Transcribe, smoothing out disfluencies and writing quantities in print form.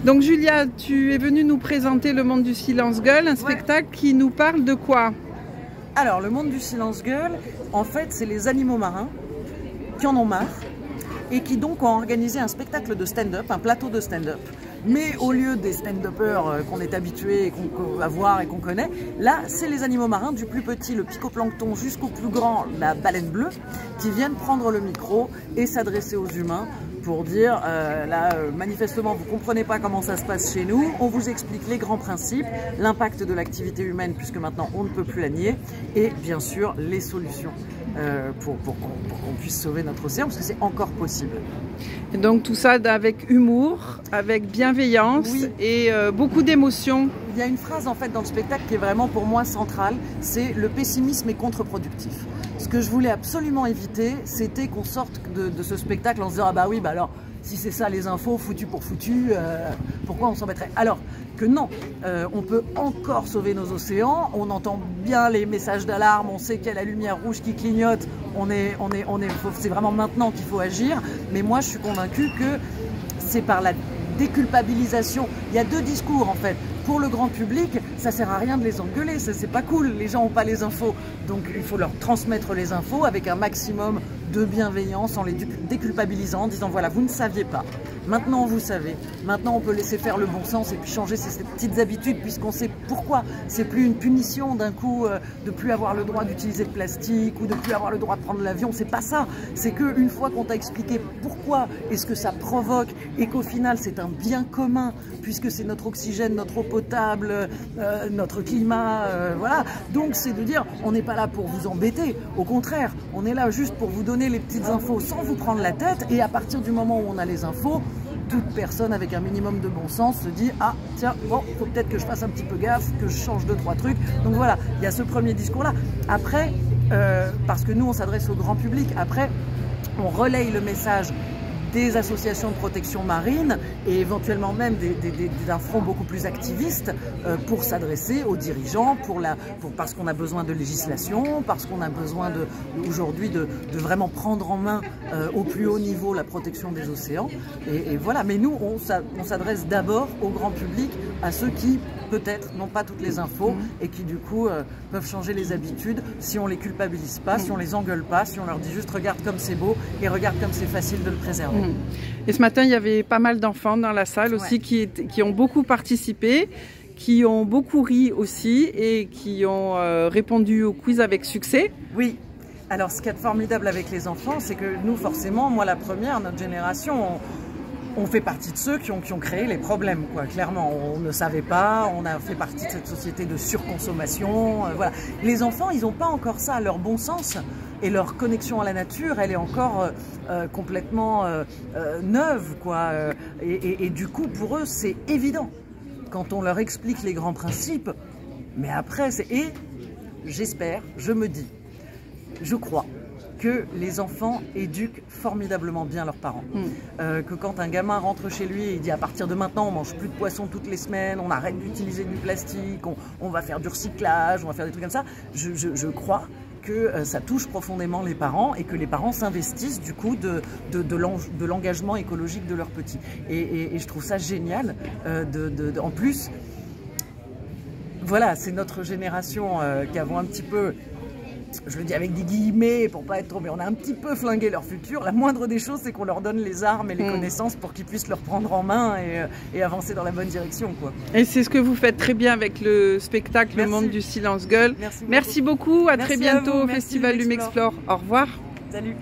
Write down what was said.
Donc Julia, tu es venue nous présenter Le Monde du Silence-Gueule, un spectacle qui nous parle de quoi? Alors, Le Monde du Silence-Gueule, en fait, c'est les animaux marins qui en ont marre et qui donc ont organisé un spectacle de stand-up, un plateau de stand-up. Mais au lieu des stand-uppers qu'on est habitué, qu'on va voir et qu'on connaît, là, c'est les animaux marins, du plus petit, le picoplancton, jusqu'au plus grand, la baleine bleue, qui viennent prendre le micro et s'adresser aux humains pour dire, manifestement, vous ne comprenez pas comment ça se passe chez nous, on vous explique les grands principes, l'impact de l'activité humaine, puisque maintenant on ne peut plus la nier, et bien sûr, les solutions pour qu'on puisse sauver notre océan, parce que c'est encore possible. Et donc tout ça avec humour, avec bienveillance, oui, et beaucoup d'émotions. Il y a une phrase en fait dans le spectacle qui est vraiment pour moi centrale, c'est « le pessimisme est contre-productif ». Ce que je voulais absolument éviter, c'était qu'on sorte de ce spectacle en se disant « ah bah oui, bah alors si c'est ça les infos, foutu pour foutu, pourquoi on s'embêterait ?» Alors que non, on peut encore sauver nos océans, on entend bien les messages d'alarme, on sait qu'il y a la lumière rouge qui clignote, c'est vraiment maintenant qu'il faut agir, mais moi je suis convaincue que c'est par la déculpabilisation. Il y a deux discours en fait. Pour le grand public, ça sert à rien de les engueuler, c'est pas cool, les gens n'ont pas les infos. Donc il faut leur transmettre les infos avec un maximum de bienveillance en les déculpabilisant, en disant voilà, vous ne saviez pas, maintenant vous savez, maintenant on peut laisser faire le bon sens et puis changer ces petites habitudes puisqu'on sait pourquoi. C'est plus une punition d'un coup de plus avoir le droit d'utiliser le plastique ou de plus avoir le droit de prendre l'avion, c'est pas ça. C'est qu'une fois qu'on t'a expliqué pourquoi et ce que ça provoque et qu'au final c'est un bien commun puisque c'est notre oxygène, notre eau potable, notre climat, voilà. Donc c'est de dire, on n'est pas là pour vous embêter, au contraire, on est là juste pour vous donner les petites infos sans vous prendre la tête et à partir du moment où on a les infos, toute personne avec un minimum de bon sens se dit « ah tiens, bon, faut peut-être que je fasse un petit peu gaffe, que je change 2-3 trucs ». Donc voilà, il y a ce premier discours-là. Après, parce que nous on s'adresse au grand public, après on relaye le message des associations de protection marine et éventuellement même d'un front beaucoup plus activiste pour s'adresser aux dirigeants, parce qu'on a besoin de législation, parce qu'on a besoin aujourd'hui de vraiment prendre en main au plus haut niveau la protection des océans. Et voilà, mais nous, on s'adresse d'abord au grand public, à ceux qui peut-être n'ont pas toutes les infos et qui du coup peuvent changer les habitudes si on les culpabilise pas, si on les engueule pas, si on leur dit juste regarde comme c'est beau et regarde comme c'est facile de le préserver. Et ce matin il y avait pas mal d'enfants dans la salle aussi qui ont beaucoup participé, qui ont beaucoup ri aussi et qui ont répondu au quiz avec succès. Oui. Alors ce qui est formidable avec les enfants, c'est que nous forcément, moi la première, notre génération, on fait partie de ceux qui ont créé les problèmes, quoi. Clairement, on ne savait pas, on a fait partie de cette société de surconsommation, voilà. Les enfants, ils n'ont pas encore ça, leur bon sens et leur connexion à la nature, elle est encore complètement neuve, quoi. Et du coup, pour eux, c'est évident. Quand on leur explique les grands principes, mais après, et j'espère, je me dis, je crois, que les enfants éduquent formidablement bien leurs parents. Que quand un gamin rentre chez lui et il dit à partir de maintenant on mange plus de poissons toutes les semaines, on arrête d'utiliser du plastique, on va faire du recyclage, on va faire des trucs comme ça, je crois que ça touche profondément les parents et que les parents s'investissent du coup de l'engagement écologique de leurs petits. Et je trouve ça génial. En plus, voilà, c'est notre génération qui avons un petit peu, je le dis avec des guillemets pour pas être trop, mais on a un petit peu flingué leur futur. La moindre des choses, c'est qu'on leur donne les armes et les connaissances pour qu'ils puissent le reprendre en main et avancer dans la bonne direction, quoi. Et c'est ce que vous faites très bien avec le spectacle Le Monde du Silence-Gueule. Merci beaucoup, à très bientôt au Festival Lume Explore. Au revoir. Salut.